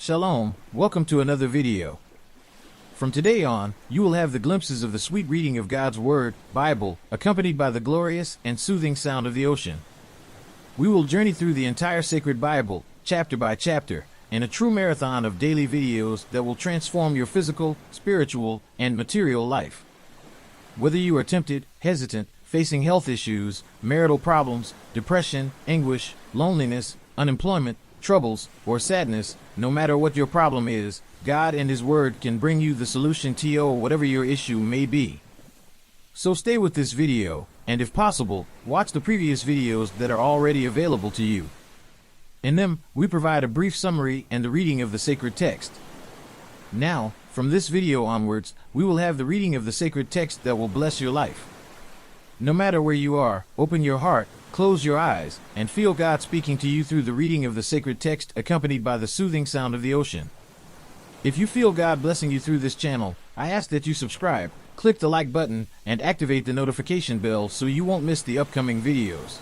Shalom, welcome to another video. From today on, you will have the glimpses of the sweet reading of God's Word, Bible, accompanied by the glorious and soothing sound of the ocean. We will journey through the entire sacred Bible, chapter by chapter, in a true marathon of daily videos that will transform your physical, spiritual, and material life. Whether you are tempted, hesitant, facing health issues, marital problems, depression, anguish, loneliness, unemployment, troubles, or sadness, no matter what your problem is, God and His Word can bring you the solution to whatever your issue may be. So stay with this video, and if possible, watch the previous videos that are already available to you. In them, we provide a brief summary and the reading of the sacred text. Now, from this video onwards, we will have the reading of the sacred text that will bless your life. No matter where you are, open your heart, close your eyes, and feel God speaking to you through the reading of the sacred text accompanied by the soothing sound of the ocean. If you feel God blessing you through this channel, I ask that you subscribe, click the like button, and activate the notification bell so you won't miss the upcoming videos.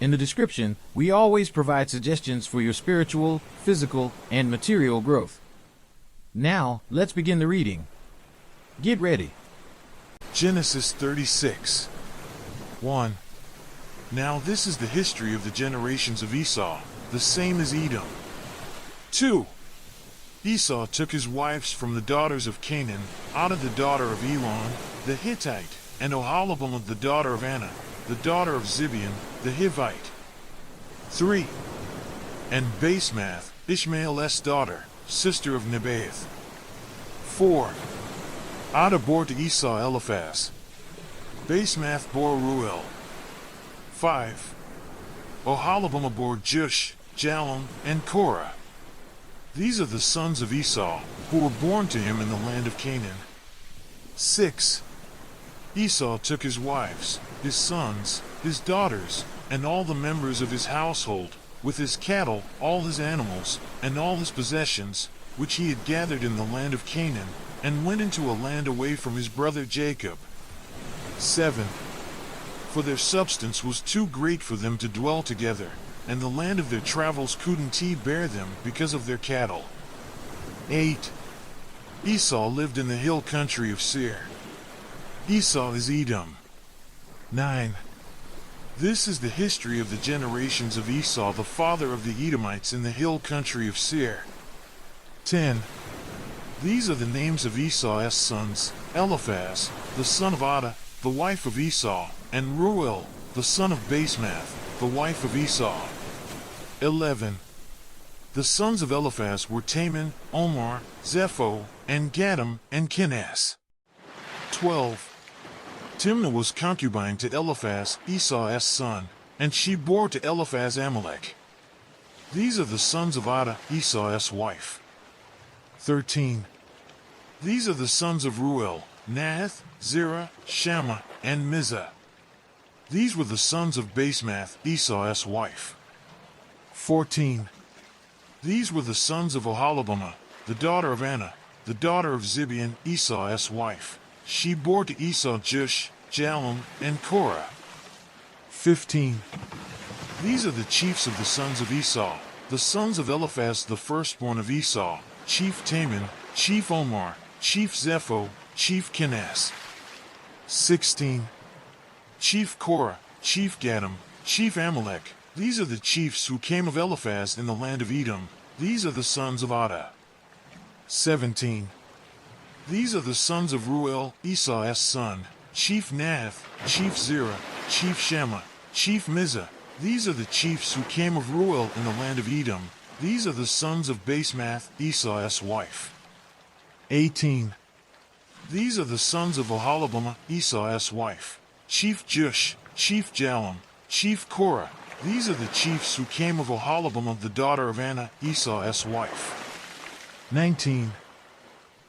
In the description, we always provide suggestions for your spiritual, physical, and material growth. Now, let's begin the reading. Get ready. Genesis 36. 1. Now this is the history of the generations of Esau, the same as Edom. 2. Esau took his wives from the daughters of Canaan, Adah the daughter of Elon, the Hittite, and Oholibamah the daughter of Anna, the daughter of Zibeon, the Hivite. 3. And Basemath, Ishmael's daughter, sister of Nebaioth. 4. Adah bore to Esau Eliphaz. Basemath bore Reuel. 5. Oholibamah bore Jush, Jalom, and Korah. These are the sons of Esau, who were born to him in the land of Canaan. 6. Esau took his wives, his sons, his daughters, and all the members of his household, with his cattle, all his animals, and all his possessions, which he had gathered in the land of Canaan, and went into a land away from his brother Jacob. 7. For their substance was too great for them to dwell together, and the land of their travels couldn't bear them because of their cattle. 8. Esau lived in the hill country of Seir. Esau is Edom. 9. This is the history of the generations of Esau, the father of the Edomites in the hill country of Seir. 10. These are the names of Esau's sons: Eliphaz, the son of Adah, the wife of Esau, and Reuel, the son of Basemath, the wife of Esau. 11. The sons of Eliphaz were Taman, Omar, Zepho, and Gatam, and Kenaz. 12. Timnah was concubine to Eliphaz, Esau's son, and she bore to Eliphaz Amalek. These are the sons of Adah, Esau's wife. 13. These are the sons of Reuel: Nahath, Zerah, Shammah, and Mizah. These were the sons of Basemath, Esau's wife. 14. These were the sons of Oholibamah, the daughter of Anna, the daughter of Zibeon, Esau's wife. She bore to Esau Jush, Jalom, and Korah. 15. These are the chiefs of the sons of Esau, the sons of Eliphaz the firstborn of Esau: Chief Taman, Chief Omar, Chief Zepho, Chief Kenaz. 16. Chief Korah, Chief Gatam, Chief Amalek. These are the chiefs who came of Eliphaz in the land of Edom. These are the sons of Adah. 17. These are the sons of Reuel, Esau's son: Chief Nahath, Chief Zerah, Chief Shammah, Chief Mizah. These are the chiefs who came of Reuel in the land of Edom. These are the sons of Basemath, Esau's wife. 18. These are the sons of Oholibamah, Esau's wife: Chief Jush, Chief Jalom, Chief Korah. These are the chiefs who came of Oholibamah, the daughter of Anna, Esau's wife. 19.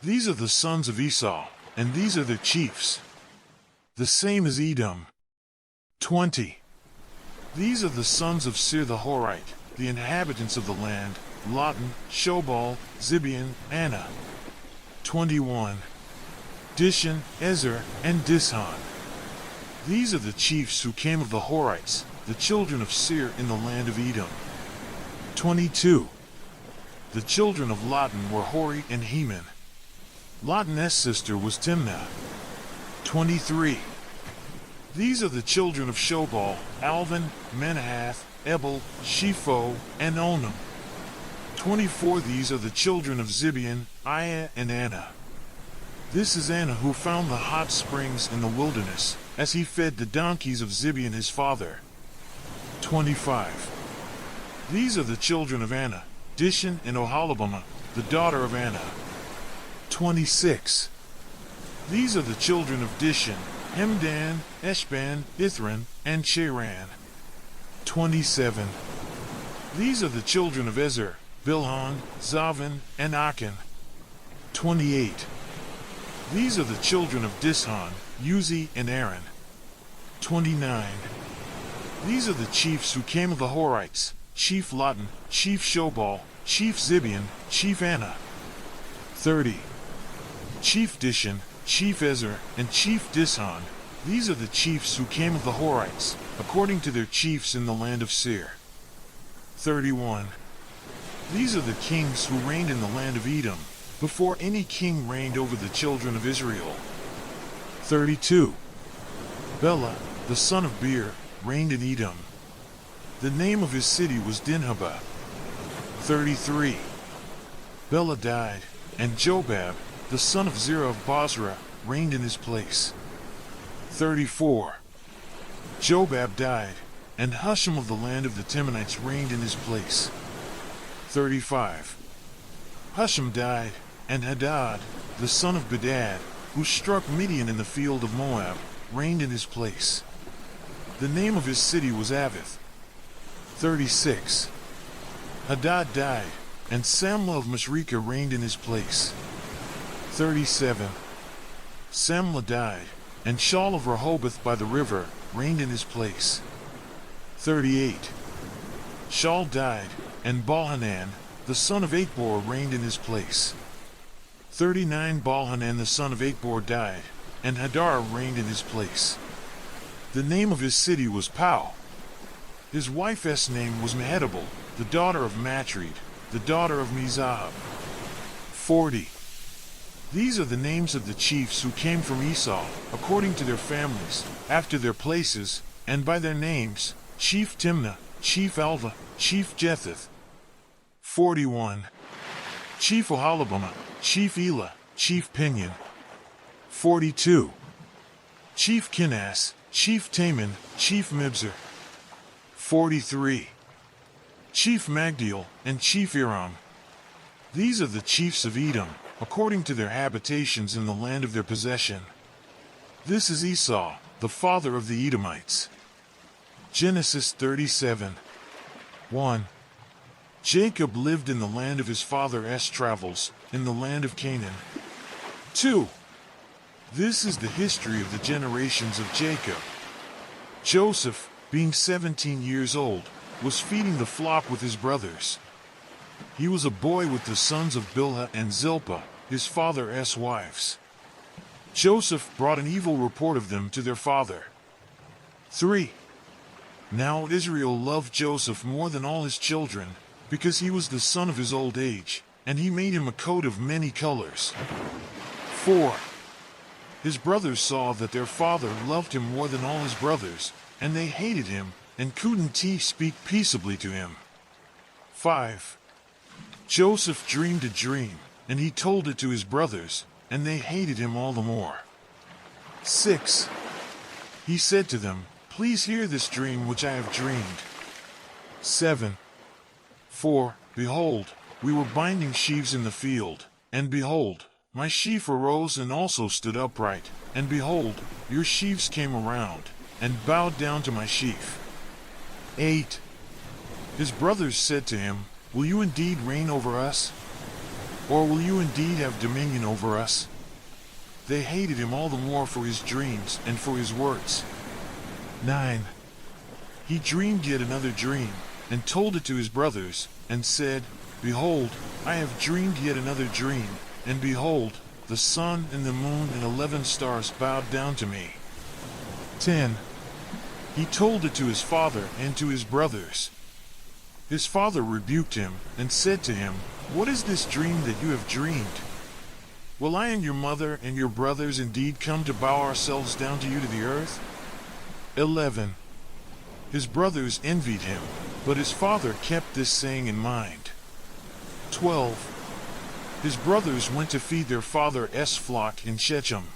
These are the sons of Esau, and these are their chiefs, the same as Edom. 20. These are the sons of Seir the Horite, the inhabitants of the land: Lotan, Shobal, Zibeon, Anna. 21. Dishan, Ezer, and Dishon. These are the chiefs who came of the Horites, the children of Seir in the land of Edom. 22. The children of Lotan were Hori and Heman. Lotan's sister was Timnah. 23. These are the children of Shobal, Alvin, Menahath, Ebal, Shepho, and Onam. 24. These are the children of Zibeon, Aiah, and Anna. This is Anna who found the hot springs in the wilderness, as he fed the donkeys of Zibeon his father. 25. These are the children of Anna, Dishon and Oholibamah, the daughter of Anna. 26. These are the children of Dishon, Hemdan, Eshban, Ithran, and Cheran. 27. These are the children of Ezer, Bilhan, Zavan, and Akan. 28. These are the children of Dishon, Uzi, and Aaron. 29. These are the chiefs who came of the Horites, Chief Lotan, Chief Shobal, Chief Zibeon, Chief Anna. 30. Chief Dishon, Chief Ezer, and Chief Dishon. These are the chiefs who came of the Horites, according to their chiefs in the land of Seir. 31. These are the kings who reigned in the land of Edom, before any king reigned over the children of Israel. 32. Bela, the son of Beer, reigned in Edom. The name of his city was Dinhabah. 33. Bela died, and Jobab, the son of Zerah of Bozrah, reigned in his place. 34. Jobab died, and Husham of the land of the Temanites reigned in his place. 35. Husham died, and Hadad, the son of Bedad, who struck Midian in the field of Moab, reigned in his place. The name of his city was Avith. 36. Hadad died, and Samlah of Masrekah reigned in his place. 37. Samlah died, and Shaul of Rehoboth by the river reigned in his place. 38. Shaul died, and Baalhanan, the son of Achbor, reigned in his place. 39. Baalhanan the son of Achbor died, and Hadar reigned in his place. The name of his city was Pau. His wife's name was Mehetabel, the daughter of Matred, the daughter of Mizahab. 40. These are the names of the chiefs who came from Esau, according to their families, after their places, and by their names: Chief Timnah, Chief Alva, Chief Jetheth. 41. Chief Oholibamah, Chief Elah, Chief Pinion. 42. Chief Kenaz, Chief Taman, Chief Mibzar. 43. Chief Magdiel, and Chief Iram. These are the chiefs of Edom, according to their habitations in the land of their possession. This is Esau, the father of the Edomites. Genesis 37. 1. Jacob lived in the land of his father's travels, in the land of Canaan. 2. This is the history of the generations of Jacob. Joseph, being 17 years old, was feeding the flock with his brothers. He was a boy with the sons of Bilhah and Zilpah, his father's wives. Joseph brought an evil report of them to their father. 3. Now Israel loved Joseph more than all his children, because he was the son of his old age, and he made him a coat of many colors. 4. His brothers saw that their father loved him more than all his brothers, and they hated him, and couldn't speak peaceably to him. 5. Joseph dreamed a dream, and he told it to his brothers, and they hated him all the more. 6. He said to them, "Please hear this dream which I have dreamed." 7. For, behold, we were binding sheaves in the field, and behold, my sheaf arose and also stood upright, and behold, your sheaves came around, and bowed down to my sheaf. 8. His brothers said to him, "Will you indeed reign over us? Or will you indeed have dominion over us?" They hated him all the more for his dreams and for his words. 9. He dreamed yet another dream, and told it to his brothers, and said, "Behold, I have dreamed yet another dream, and behold, the sun and the moon and 11 stars bowed down to me." 10. He told it to his father and to his brothers. His father rebuked him, and said to him, What is this dream that you have dreamed? Will I and your mother and your brothers indeed come to bow ourselves down to you to the earth? 11. His brothers envied him, but his father kept this saying in mind. 12. His brothers went to feed their father's flock in Shechem.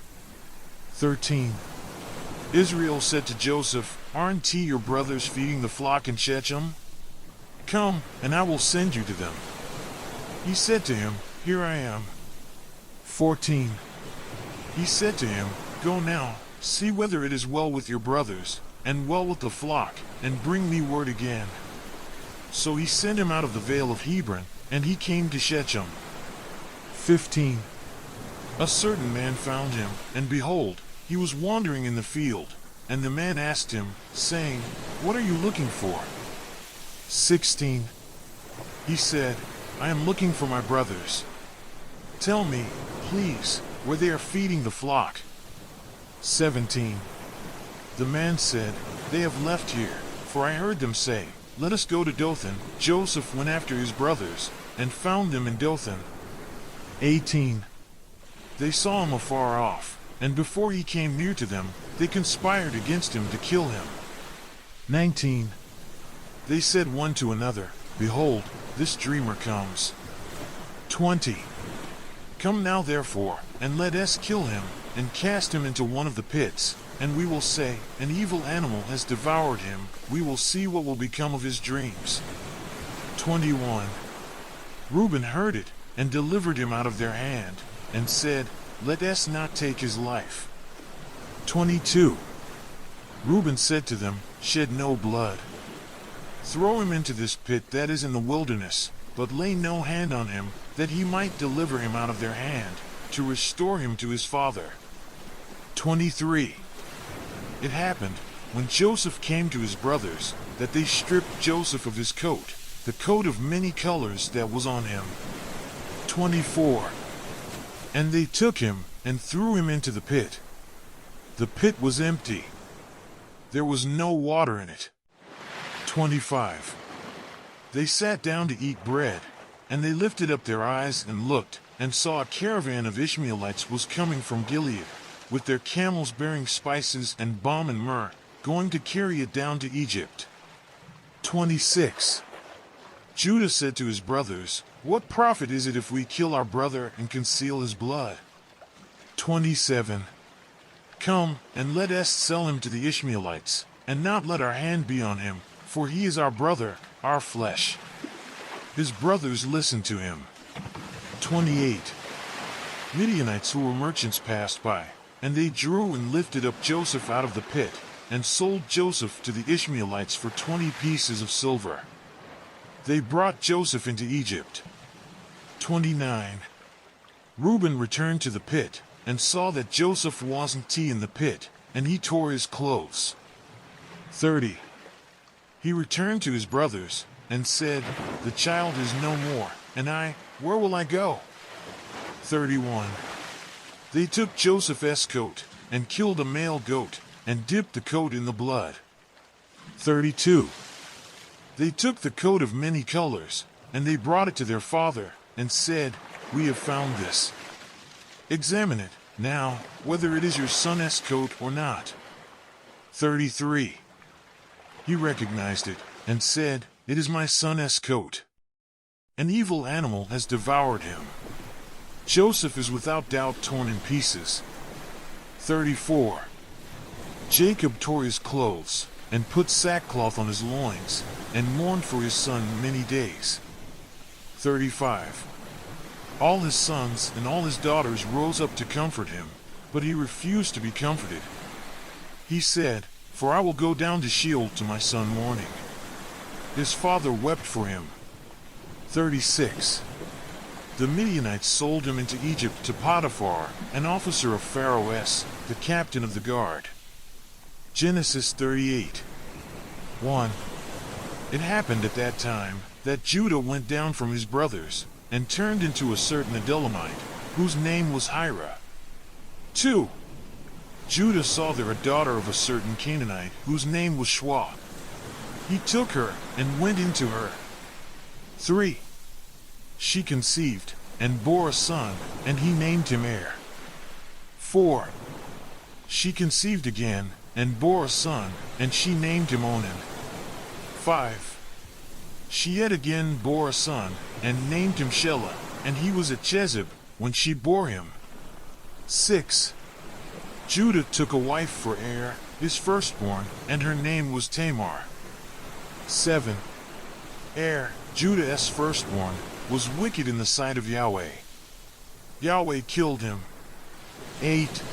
13. Israel said to Joseph, "Aren't your brothers feeding the flock in Shechem? Come, and I will send you to them." He said to him, "Here I am." 14. He said to him, "Go now, see whether it is well with your brothers, and well with the flock, and bring me word again." So he sent him out of the vale of Hebron, and he came to Shechem. 15. A certain man found him, and behold, he was wandering in the field, and the man asked him, saying, "What are you looking for?" 16. He said, "I am looking for my brothers. Tell me, please, where they are feeding the flock." 17. The man said, "They have left here, for I heard them say, 'Let us go to Dothan.'" Joseph went after his brothers, and found them in Dothan. 18. They saw him afar off, and before he came near to them, they conspired against him to kill him. 19. They said one to another, "Behold, this dreamer comes." 20. Come now therefore, and let us kill him, and cast him into one of the pits, and we will say, "An evil animal has devoured him." We will see what will become of his dreams. 21. Reuben heard it, and delivered him out of their hand, and said, "Let us not take his life." 22. Reuben said to them, "Shed no blood. Throw him into this pit that is in the wilderness, but lay no hand on him, that he might deliver him out of their hand, to restore him to his father." 23. It happened, when Joseph came to his brothers, that they stripped Joseph of his coat, the coat of many colors that was on him. 24. And they took him, and threw him into the pit. The pit was empty. There was no water in it. 25. They sat down to eat bread, and they lifted up their eyes and looked, and saw a caravan of Ishmaelites was coming from Gilead, with their camels bearing spices and balm and myrrh, going to carry it down to Egypt. 26. Judah said to his brothers, "What profit is it if we kill our brother and conceal his blood?" 27. Come, and let us sell him to the Ishmaelites, and not let our hand be on him, for he is our brother, our flesh. His brothers listened to him. 28. Midianites who were merchants passed by, and they drew and lifted up Joseph out of the pit, and sold Joseph to the Ishmaelites for 20 pieces of silver. They brought Joseph into Egypt. 29. Reuben returned to the pit, and saw that Joseph wasn't in the pit, and he tore his clothes. 30. He returned to his brothers, and said, "The child is no more, and where will I go?" 31. They took Joseph's coat, and killed a male goat, and dipped the coat in the blood. 32. They took the coat of many colors, and they brought it to their father, and said, "We have found this. Examine it, now, whether it is your son's coat or not." 33. He recognized it, and said, "It is my son's coat. An evil animal has devoured him. Joseph is without doubt torn in pieces." 34. Jacob tore his clothes, and put sackcloth on his loins, and mourned for his son many days. 35. All his sons and all his daughters rose up to comfort him, but he refused to be comforted. He said, "For I will go down to Sheol to my son mourning." His father wept for him. 36. The Midianites sold him into Egypt to Potiphar, an officer of Pharaoh's, the captain of the guard. Genesis 38. 1. It happened at that time that Judah went down from his brothers, and turned into a certain Adullamite, whose name was Hira. 2. Judah saw there a daughter of a certain Canaanite, whose name was Shua. He took her, and went into her. 3. she conceived, and bore a son, and he named him Er. 4. She conceived again, and bore a son, and she named him Onan. 5. She yet again bore a son, and named him Shelah, and he was at Chezib, when she bore him. 6. Judah took a wife for Er, his firstborn, and her name was Tamar. 7. Er, Judah's firstborn, was wicked in the sight of Yahweh. Yahweh killed him. 8.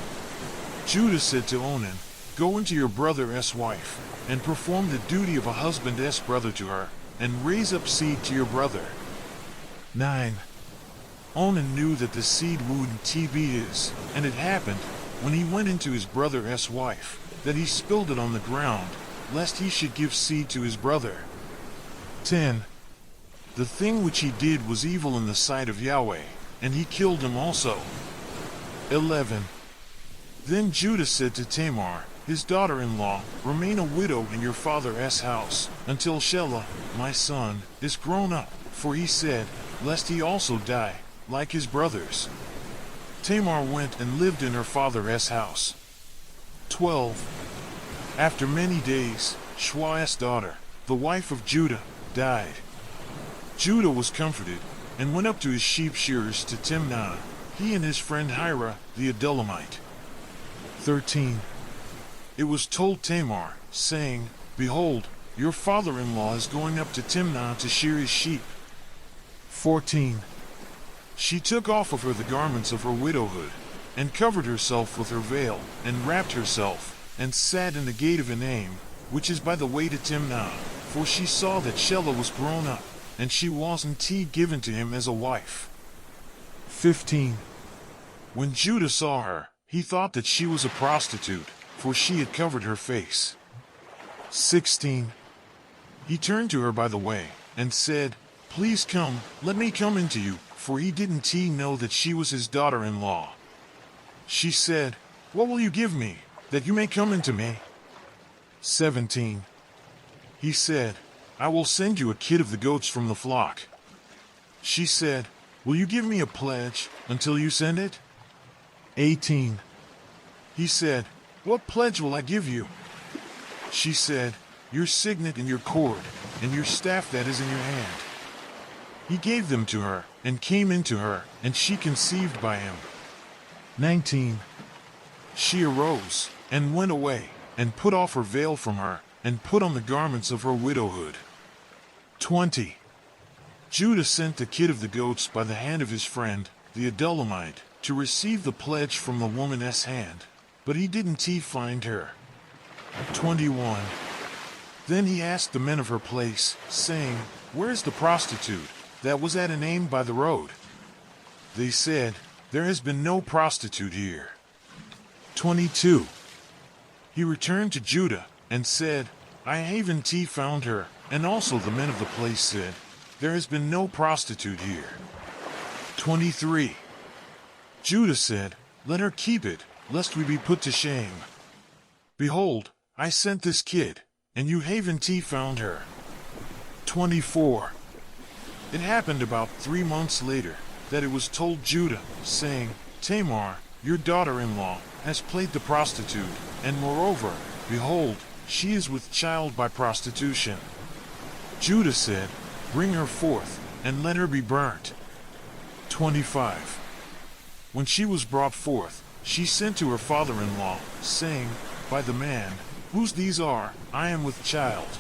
Judah said to Onan, "Go into your brother's wife, and perform the duty of a husband's brother to her, and raise up seed to your brother." 9. Onan knew that the seed wound TB is, and it happened, when he went into his brother's wife, that he spilled it on the ground, lest he should give seed to his brother. 10. The thing which he did was evil in the sight of Yahweh, and he killed him also. 11. Then Judah said to Tamar, his daughter-in-law, "Remain a widow in your father's house, until Shelah, my son, is grown up," for he said, lest he also die, like his brothers. Tamar went and lived in her father's house. 12. After many days, Shua's daughter, the wife of Judah, died. Judah was comforted, and went up to his sheep shearers to Timnah, he and his friend Hira, the Adullamite. 13. It was told Tamar, saying, "Behold, your father-in-law is going up to Timnah to shear his sheep." 14. She took off of her the garments of her widowhood, and covered herself with her veil, and wrapped herself, and sat in the gate of Enaim, which is by the way to Timnah, for she saw that Shelah was grown up, and she wasn't given to him as a wife. 15. When Judah saw her, he thought that she was a prostitute, for she had covered her face. 16. He turned to her by the way, and said, "Please come, let me come into you," for he didn't know that she was his daughter-in-law. She said, "What will you give me, that you may come into me?" 17. He said, "I will send you a kid of the goats from the flock." She said, "Will you give me a pledge, until you send it?" 18. He said, "What pledge will I give you?" She said, "Your signet and your cord, and your staff that is in your hand." He gave them to her, and came into her, and she conceived by him. 19. She arose, and went away, and put off her veil from her, and put on the garments of her widowhood. 20. Judah sent the kid of the goats by the hand of his friend, the Adullamite, to receive the pledge from the woman's hand, but he didn't find her. 21. Then he asked the men of her place, saying, "Where's the prostitute that was at Enaim by the road?" They said, "There has been no prostitute here." 22. He returned to Judah, and said, "I haven't found her," and also the men of the place said, "There has been no prostitute here." 23. Judah said, "Let her keep it, lest we be put to shame. Behold, I sent this kid, and you haven't found her." 24. It happened about 3 months later, that it was told Judah, saying, "Tamar, your daughter-in-law, has played the prostitute, and moreover, behold, she is with child by prostitution." Judah said, "Bring her forth, and let her be burnt." 25. When she was brought forth, she sent to her father-in-law, saying, "By the man, whose these are, I am with child."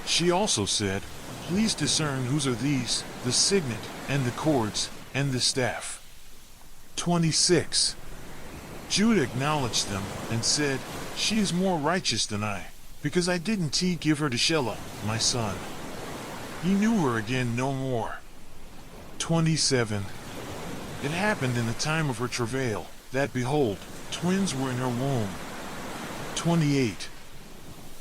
She also said, "Please discern whose are these, the signet, and the cords, and the staff." 26. Judah acknowledged them, and said, "She is more righteous than I, because I didn't give her to Shelah, my son." He knew her again no more. 27. It happened in the time of her travail, that behold, twins were in her womb. 28.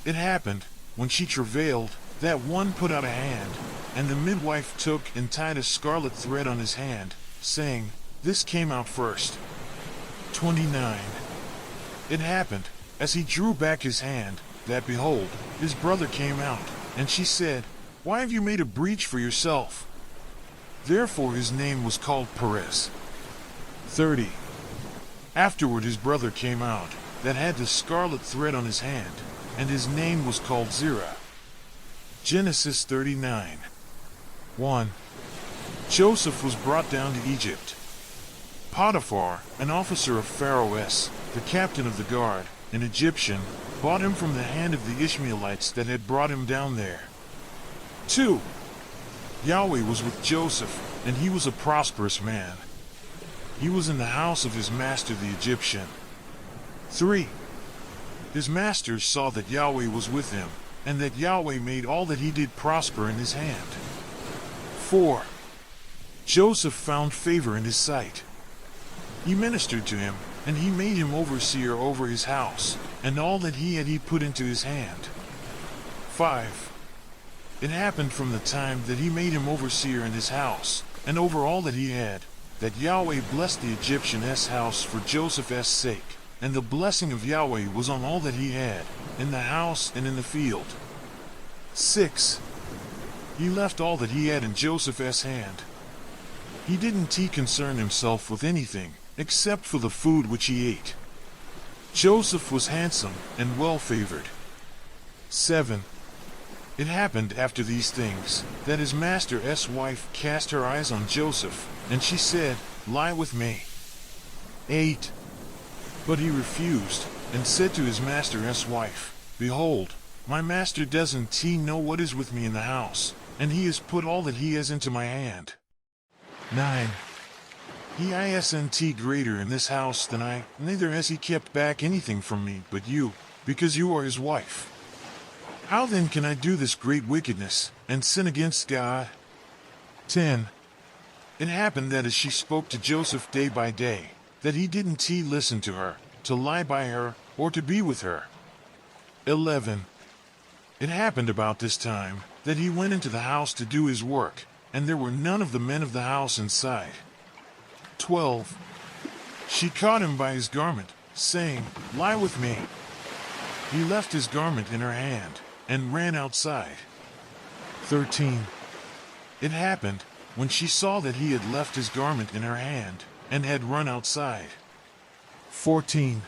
It happened, when she travailed, that one put out a hand, and the midwife took and tied a scarlet thread on his hand, saying, "This came out first." 29. It happened, as he drew back his hand, that behold, his brother came out, and she said, "Why have you made a breach for yourself?" Therefore his name was called Perez. 30. Afterward his brother came out, that had the scarlet thread on his hand, and his name was called Zerah. Genesis 39. 1. Joseph was brought down to Egypt. Potiphar, an officer of Pharaoh's, the captain of the guard, an Egyptian, bought him from the hand of the Ishmaelites that had brought him down there. 2. Yahweh was with Joseph, and he was a prosperous man. He was in the house of his master the Egyptian. 3. His masters saw that Yahweh was with him, and that Yahweh made all that he did prosper in his hand. 4. Joseph found favor in his sight. He ministered to him, and he made him overseer over his house, and all that he had he put into his hand. 5. It happened from the time that he made him overseer in his house, and over all that he had, that Yahweh blessed the Egyptian's house for Joseph's sake, and the blessing of Yahweh was on all that he had, in the house and in the field. 6. He left all that he had in Joseph's hand. He didn't concern himself with anything, except for the food which he ate. Joseph was handsome and well-favored. 7. It happened after these things, that his master's wife cast her eyes on Joseph, and she said, "Lie with me." 8. But he refused, and said to his master's wife, "Behold, my master doesn't know what is with me in the house, and he has put all that he has into my hand." 9. He isn't greater in this house than I, neither has he kept back anything from me but you, because you are his wife. How then can I do this great wickedness, and sin against God? 10. It happened that as she spoke to Joseph day by day, that he didn't listen to her, to lie by her, or to be with her. 11. It happened about this time, that he went into the house to do his work, and there were none of the men of the house inside. 12. She caught him by his garment, saying, "Lie with me." He left his garment in her hand, and ran outside. 13. It happened, when she saw that he had left his garment in her hand, and had run outside. 14.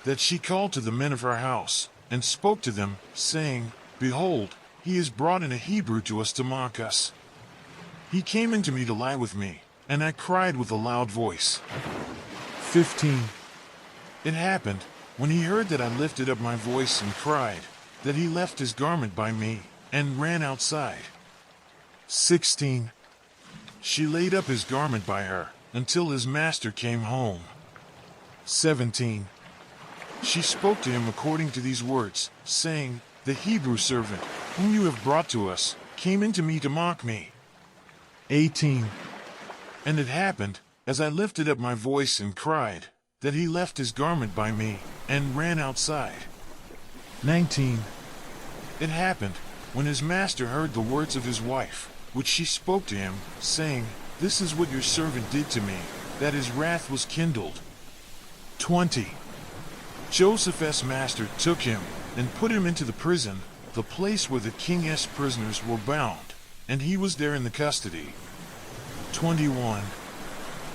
That she called to the men of her house, and spoke to them, saying, "Behold, he has brought in a Hebrew to us to mock us. He came in to me to lie with me, and I cried with a loud voice." 15. It happened, when he heard that I lifted up my voice and cried, that he left his garment by me, and ran outside. 16. She laid up his garment by her, until his master came home. 17. She spoke to him according to these words, saying, "The Hebrew servant, whom you have brought to us, came in to me to mock me." 18. And it happened, as I lifted up my voice and cried, that he left his garment by me, and ran outside. 19. It happened, when his master heard the words of his wife, which she spoke to him, saying, "This is what your servant did to me," that his wrath was kindled. 20. Joseph's master took him, and put him into the prison, the place where the king's prisoners were bound, and he was there in the custody. 21.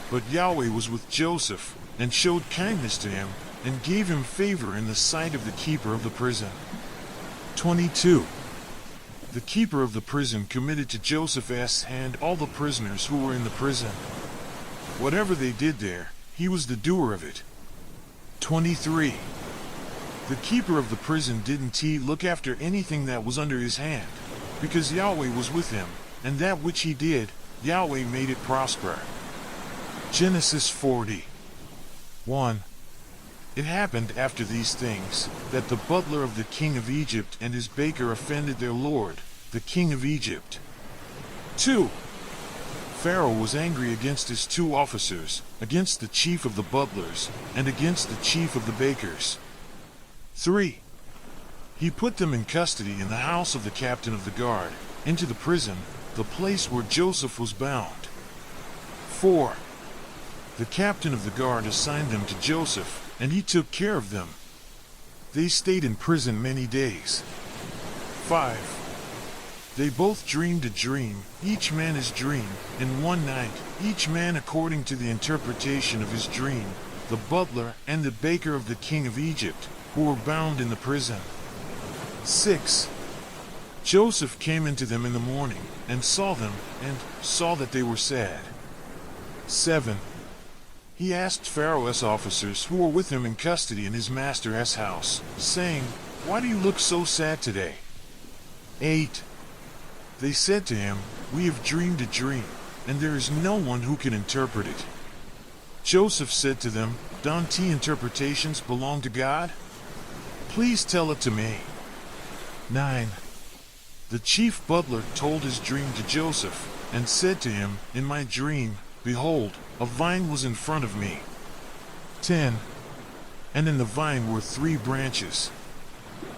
But Yahweh was with Joseph, and showed kindness to him, and gave him favor in the sight of the keeper of the prison. 22. The keeper of the prison committed to Joseph's hand all the prisoners who were in the prison. Whatever they did there, he was the doer of it. 23. The keeper of the prison didn't look after anything that was under his hand, because Yahweh was with him, and that which he did, Yahweh made it prosper. Genesis 40. 1. It happened after these things, that the butler of the king of Egypt and his baker offended their lord, the king of Egypt. 2. Pharaoh was angry against his two officers, against the chief of the butlers, and against the chief of the bakers. 3. He put them in custody in the house of the captain of the guard, into the prison, the place where Joseph was bound. 4. The captain of the guard assigned them to Joseph, and he took care of them. They stayed in prison many days. 5. They both dreamed a dream, each man his dream, in one night, each man according to the interpretation of his dream, the butler and the baker of the king of Egypt, who were bound in the prison. 6. Joseph came into them in the morning, and saw them, and saw that they were sad. 7. He asked Pharaoh's officers who were with him in custody in his master's house, saying, "Why do you look so sad today?" 8. They said to him, "We have dreamed a dream, and there is no one who can interpret it." Joseph said to them, "Don't interpretations belong to God? Please tell it to me." 9. The chief butler told his dream to Joseph, and said to him, "In my dream, behold, a vine was in front of me." 10. And in the vine were 3 branches.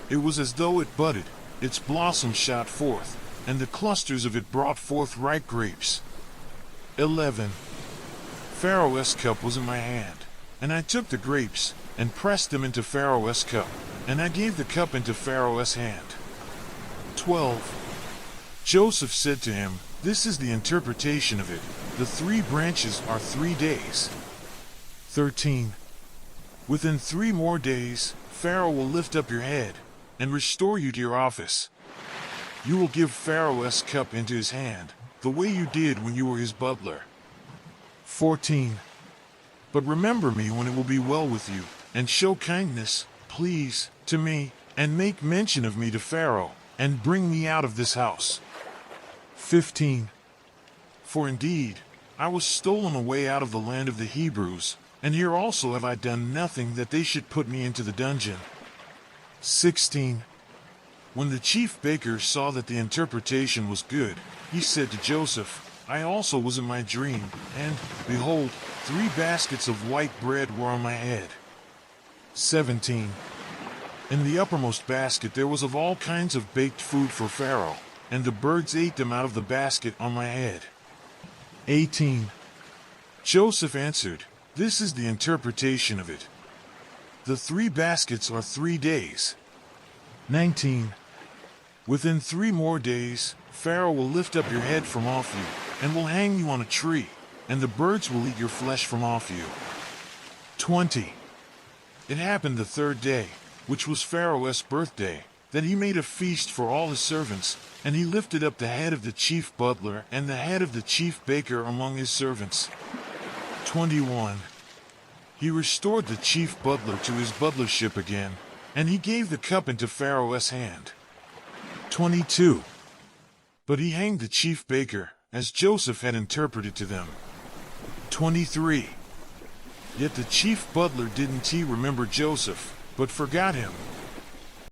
It was as though it budded, its blossoms shot forth, and the clusters of it brought forth ripe grapes. 11. Pharaoh's cup was in my hand, and I took the grapes, and pressed them into Pharaoh's cup, and I gave the cup into Pharaoh's hand. 12. Joseph said to him, "This is the interpretation of it. The 3 branches are 3 days." 13. Within 3 more days, Pharaoh will lift up your head, and restore you to your office. You will give Pharaoh's cup into his hand, the way you did when you were his butler. 14. But remember me when it will be well with you, and show kindness, please, to me, and make mention of me to Pharaoh, and bring me out of this house. 15. For indeed, I was stolen away out of the land of the Hebrews, and here also have I done nothing that they should put me into the dungeon. 16. When the chief baker saw that the interpretation was good, he said to Joseph, "I also was in my dream, and, behold, 3 baskets of white bread were on my head." 17. In the uppermost basket there was of all kinds of baked food for Pharaoh, and the birds ate them out of the basket on my head. 18. Joseph answered, "This is the interpretation of it. The 3 baskets are 3 days." 19. Within 3 more days, Pharaoh will lift up your head from off you, and will hang you on a tree, and the birds will eat your flesh from off you. 20. It happened the 3rd day, which was Pharaoh's birthday, that he made a feast for all his servants, and he lifted up the head of the chief butler and the head of the chief baker among his servants. 21. He restored the chief butler to his butlership again, and he gave the cup into Pharaoh's hand. 22. But he hanged the chief baker, as Joseph had interpreted to them. 23. Yet the chief butler didn't remember Joseph, but forgot him,